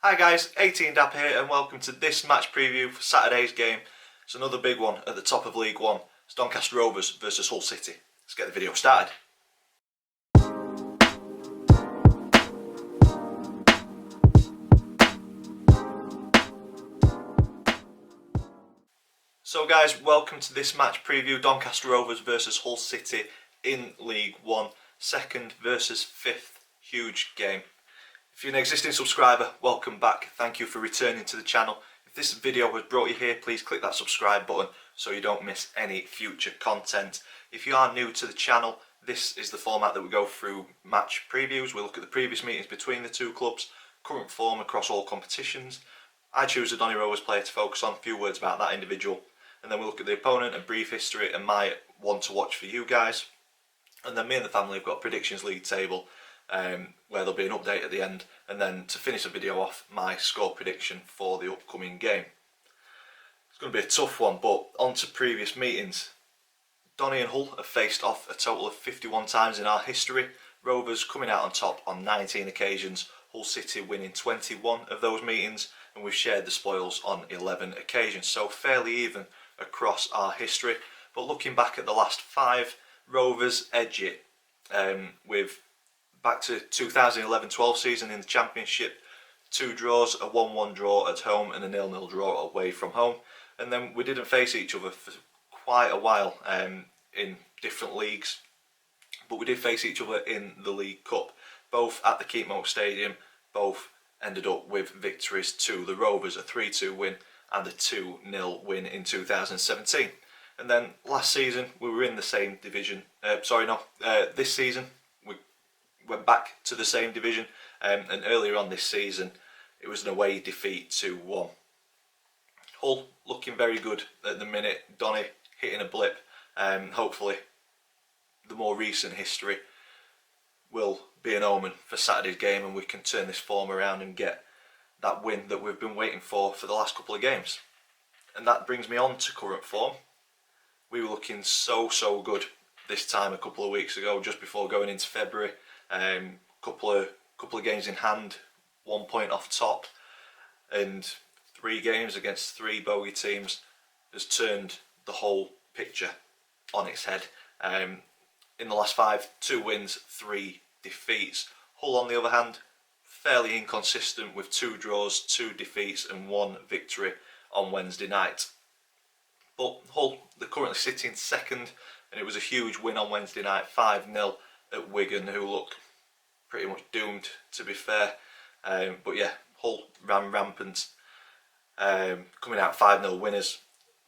Hi guys, 18dap here and welcome to this match preview for Saturday's game. It's another big one at the top of League One. It's Doncaster Rovers versus Hull City. Let's get the video started. So guys, welcome to this match preview, Doncaster Rovers versus Hull City in League One. Second versus fifth, huge game. If you're an existing subscriber, welcome back. Thank you for returning to the channel. If this video has brought you here, please click that subscribe button so you don't miss any future content. If you are new to the channel, this is the format that we go through match previews. We look at the previous meetings between the two clubs, current form across all competitions. I choose a Donny Rovers player to focus on, a few words about that individual, and then we look at the opponent, a brief history and my one to watch for you guys. And then me and the family have got predictions league table, where there'll be an update at the end, and then to finish the video off, my score prediction for the upcoming game. It's going to be a tough one, but on to previous meetings. Donny and Hull have faced off a total of 51 times in our history. Rovers coming out on top on 19 occasions, Hull City winning 21 of those meetings, and we've shared the spoils on 11 occasions, so fairly even across our history. But looking back at the last 5, Rovers edge it with back to 2011-12 season in the Championship, 2 draws, a 1-1 draw at home and a 0-0 draw away from home. And then we didn't face each other for quite a while in different leagues, but we did face each other in the League Cup, both at the Keepmoat Stadium. Both ended up with victories to the Rovers, a 3-2 win and a 2-0 win in 2017. And then last season we were in the same division, this season we went back to the same division, and earlier on this season it was an away defeat 2-1. Hull looking very good at the minute, Donny hitting a blip. Hopefully the more recent history will be an omen for Saturday's game and we can turn this form around and get that win that we've been waiting for the last couple of games. And that brings me on to current form. We were looking so good this time a couple of weeks ago, just before going into February. Couple of games in hand, 1 point off top, and 3 games against 3 bogey teams has turned the whole picture on its head. In the last 5, 2 wins, 3 defeats. Hull, on the other hand, fairly inconsistent with 2 draws, 2 defeats and 1 victory on Wednesday night. But Hull, they're currently sitting second, and it was a huge win on Wednesday night, 5-0 at Wigan, who look pretty much doomed, to be fair. But yeah, Hull ran rampant, coming out 5-0 winners.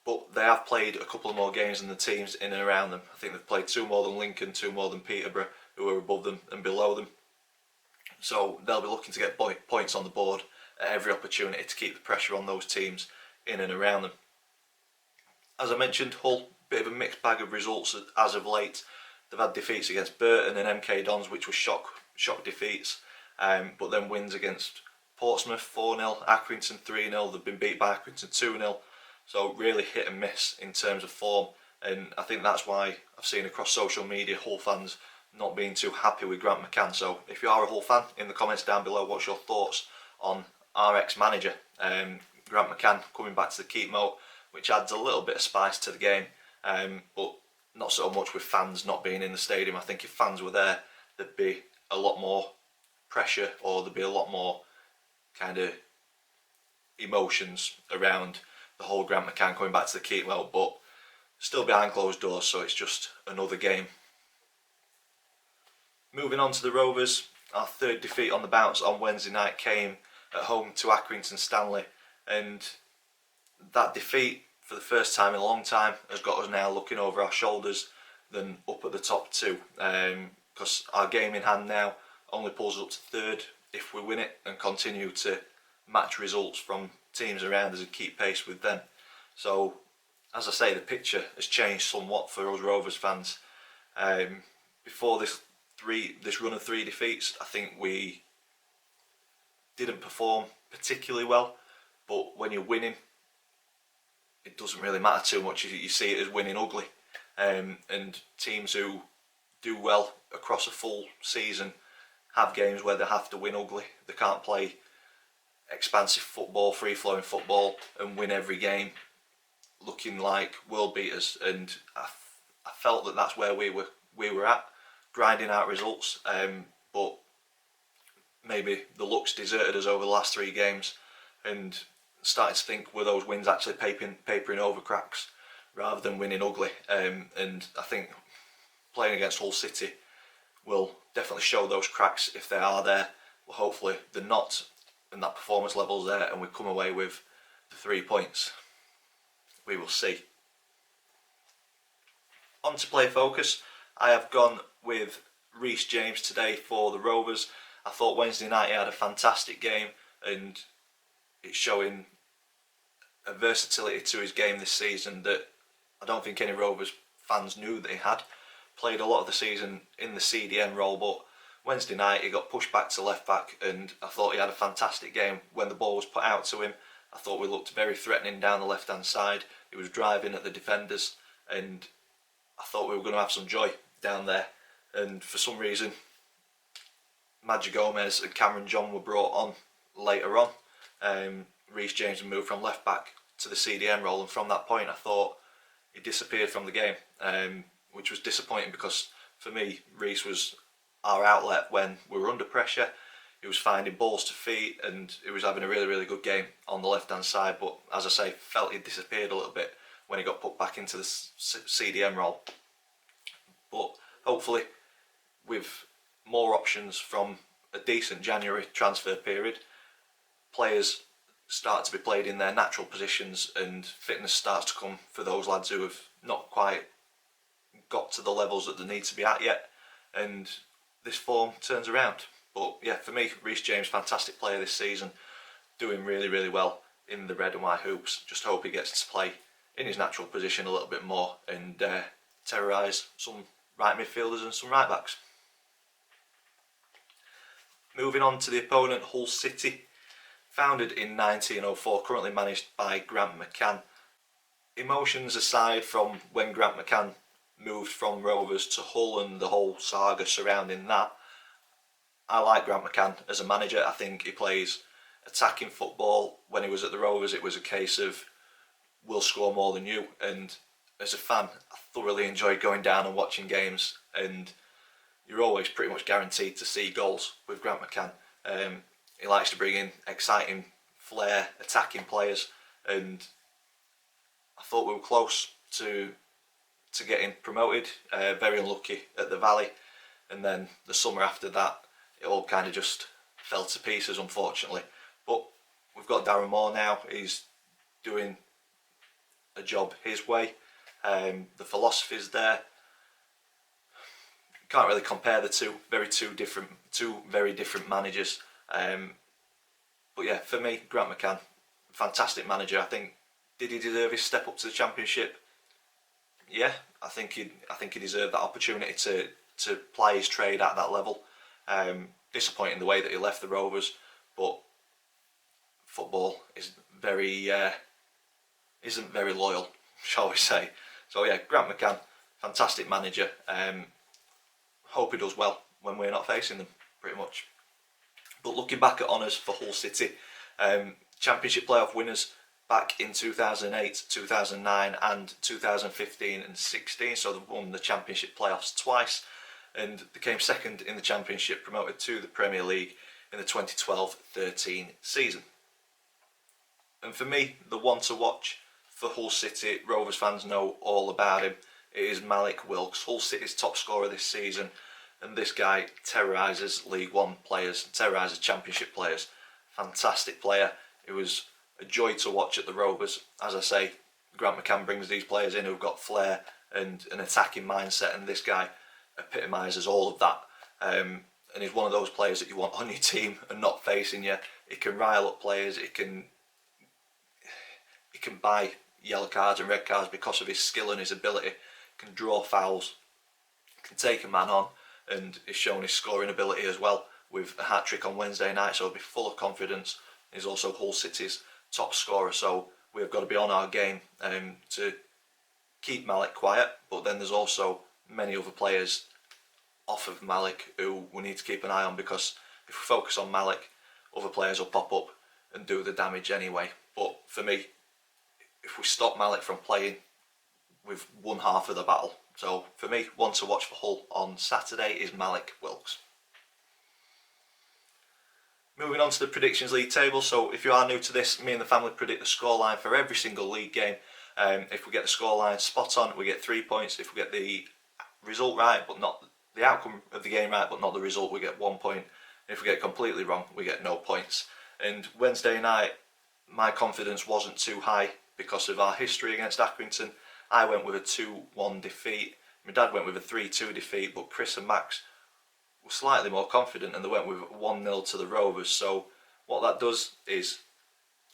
But they have played a couple of more games than the teams in and around them. I think they've played 2 more than Lincoln, 2 more than Peterborough, who are above them and below them. So they'll be looking to get points on the board at every opportunity to keep the pressure on those teams in and around them. As I mentioned, Hull, bit of a mixed bag of results as of late. They've had defeats against Burton and MK Dons, which were shock defeats, but then wins against Portsmouth 4-0, Accrington 3-0. They've been beat by Accrington 2-0. So really hit and miss in terms of form, and I think that's why I've seen across social media Hull fans not being too happy with Grant McCann. So if you are a Hull fan, in the comments down below, what's your thoughts on our ex-manager, Grant McCann, coming back to the Keepmoat, which adds a little bit of spice to the game, but not so much with fans not being in the stadium. I think if fans were there, there'd be a lot more pressure, or there'd be a lot more kind of emotions around the whole Grant McCann coming back to the Keepmoat, but still behind closed doors, so it's just another game. Moving on to the Rovers, our 3rd defeat on the bounce on Wednesday night came at home to Accrington Stanley, and that defeat, for the first time in a long time, has got us now looking over our shoulders than up at the top 2, because our game in hand now only pulls us up to 3rd if we win it and continue to match results from teams around us and keep pace with them. So as I say, the picture has changed somewhat for us Rovers fans. Before this run of 3 defeats, I think we didn't perform particularly well, but when you're winning, it doesn't really matter too much. You see it as winning ugly, and teams who do well across a full season have games where they have to win ugly. They can't play expansive football, free-flowing football, and win every game, looking like world beaters. And I felt that that's where we were at, grinding out results. But maybe the looks deserted us over the last 3 games, and started to think, were those wins actually papering over cracks rather than winning ugly? And I think playing against Hull City will definitely show those cracks if they are there. Well, hopefully they're not, and that performance level's there, and we come away with the 3 points. We will see. On to play focus. I have gone with Reece James today for the Rovers. I thought Wednesday night he had a fantastic game, and it's showing a versatility to his game this season that I don't think any Rovers fans knew that he had. Played a lot of the season in the CDM role, but Wednesday night he got pushed back to left back, and I thought he had a fantastic game. When the ball was put out to him, I thought we looked very threatening down the left hand side. He was driving at the defenders, and I thought we were going to have some joy down there. And for some reason, Madge Gomez and Cameron John were brought on later on. Reece James moved from left back to the CDM role, and from that point I thought he disappeared from the game, which was disappointing, because for me Reece was our outlet when we were under pressure. He was finding balls to feet, and he was having a really good game on the left hand side. But as I say, felt he disappeared a little bit when he got put back into the CDM role. But hopefully, with more options from a decent January transfer period, players start to be played in their natural positions, and fitness starts to come for those lads who have not quite got to the levels that they need to be at yet, and this form turns around. But yeah, for me, Reece James, fantastic player this season, doing really well in the red and white hoops. Just hope he gets to play in his natural position a little bit more, and terrorise some right midfielders and some right backs. Moving on to the opponent, Hull City. Founded in 1904, currently managed by Grant McCann. Emotions aside from when Grant McCann moved from Rovers to Hull and the whole saga surrounding that, I like Grant McCann as a manager. I think he plays attacking football. When he was at the Rovers, it was a case of, we'll score more than you. And as a fan, I thoroughly enjoyed going down and watching games, and you're always pretty much guaranteed to see goals with Grant McCann. He likes to bring in exciting, flair, attacking players, and I thought we were close to getting promoted. Very unlucky at the Valley, and then the summer after that, it all kind of just fell to pieces, unfortunately. But we've got Darren Moore now. He's doing a job his way. The philosophy's there. Can't really compare the two. Two very different managers. But yeah, for me, Grant McCann, fantastic manager. I think, did he deserve his step up to the Championship? Yeah, I think he deserved that opportunity to ply his trade at that level. Disappointing the way that he left the Rovers, but football is isn't very loyal, shall we say. So yeah, Grant McCann, fantastic manager. Hope he does well when we're not facing them, pretty much. But looking back at honours for Hull City, Championship playoff winners back in 2008, 2009 and 2015 and 16, so they've won the Championship playoffs twice, and they came second in the Championship, promoted to the Premier League in the 2012-13 season. And for me, the one to watch for Hull City, Rovers fans know all about him, it is Malik Wilks, Hull City's top scorer this season, and this guy terrorises League One players, terrorises Championship players. Fantastic player. It was a joy to watch at the Rovers. As I say, Grant McCann brings these players in who've got flair and an attacking mindset, and this guy epitomises all of that. And he's one of those players that you want on your team and not facing you. He can rile up players. He can buy yellow cards and red cards because of his skill and his ability. He can draw fouls. Can take a man on, and he's shown his scoring ability as well with a hat-trick on Wednesday night, so he'll be full of confidence. He's also Hull City's top scorer, so we've got to be on our game to keep Malik quiet, but then there's also many other players off of Malik who we need to keep an eye on, because if we focus on Malik, other players will pop up and do the damage anyway. But for me, if we stop Malik from playing, we've won half of the battle. So for me, one to watch for Hull on Saturday is Malik Wilks. Moving on to the Predictions League table. So if you are new to this, me and the family predict the scoreline for every single league game. If we get the scoreline spot on, we get 3 points. If we get the result right, but not the outcome of the game right, but not the result, we get 1 point. If we get completely wrong, we get no points. And Wednesday night, my confidence wasn't too high because of our history against Accrington. I went with a 2-1 defeat. My dad went with a 3-2 defeat, but Chris and Max were slightly more confident and they went with 1-0 to the Rovers. So what that does is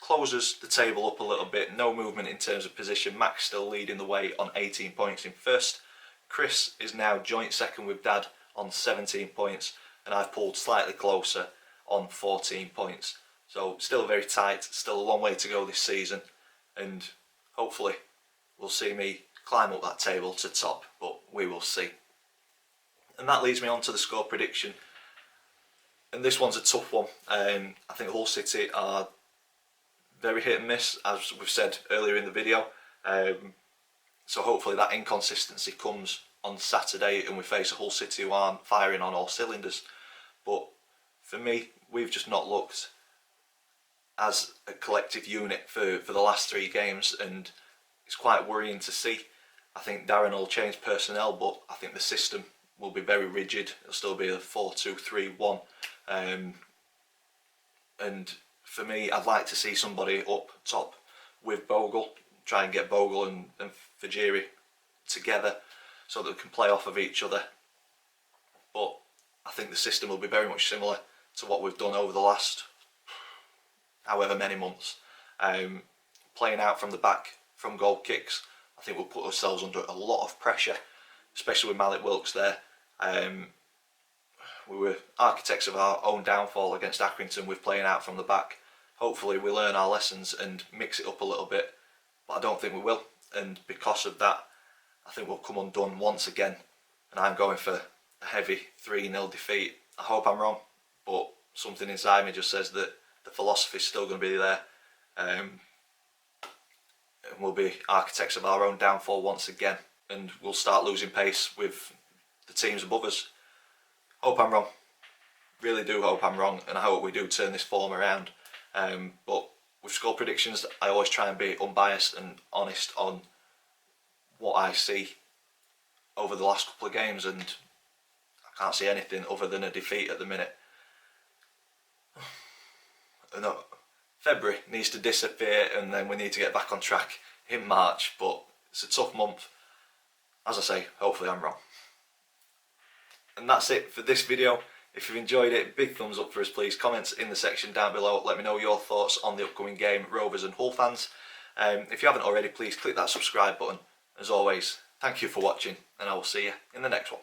closes the table up a little bit. No movement in terms of position. Max still leading the way on 18 points in first. Chris is now joint second with Dad on 17 points, and I've pulled slightly closer on 14 points. So still very tight, still a long way to go this season, and hopefully we'll see me climb up that table to top, but we will see. And that leads me on to the score prediction, and this one's a tough one. I think Hull City are very hit and miss, as we've said earlier in the video. So hopefully that inconsistency comes on Saturday and we face a Hull City who aren't firing on all cylinders. But for me, we've just not looked as a collective unit for the last 3 games, and it's quite worrying to see. I think Darren will change personnel, but I think the system will be very rigid. It'll still be a 4-2-3-1. And for me, I'd like to see somebody up top with Bogle, try and get Bogle and Fajiri together so that they can play off of each other. But I think the system will be very much similar to what we've done over the last however many months. Playing out from the back from goal kicks, I think we'll put ourselves under a lot of pressure, especially with Malik Wilks there. We were architects of our own downfall against Accrington with playing out from the back. Hopefully we learn our lessons and mix it up a little bit, but I don't think we will, and because of that I think we'll come undone once again, and I'm going for a heavy 3-0 defeat. I hope I'm wrong, but something inside me just says that the philosophy is still going to be there, and we'll be architects of our own downfall once again, and we'll start losing pace with the teams above us. Hope I'm wrong, really do hope I'm wrong, and I hope we do turn this form around. But with score predictions, I always try and be unbiased and honest on what I see over the last couple of games, and I can't see anything other than a defeat at the minute. No, February needs to disappear and then we need to get back on track in March, but it's a tough month. As I say, hopefully I'm wrong. And that's it for this video. If you've enjoyed it, big thumbs up for us please. Comments in the section down below. Let me know your thoughts on the upcoming game, Rovers and Hull fans. If you haven't already, please click that subscribe button. As always, thank you for watching, and I will see you in the next one.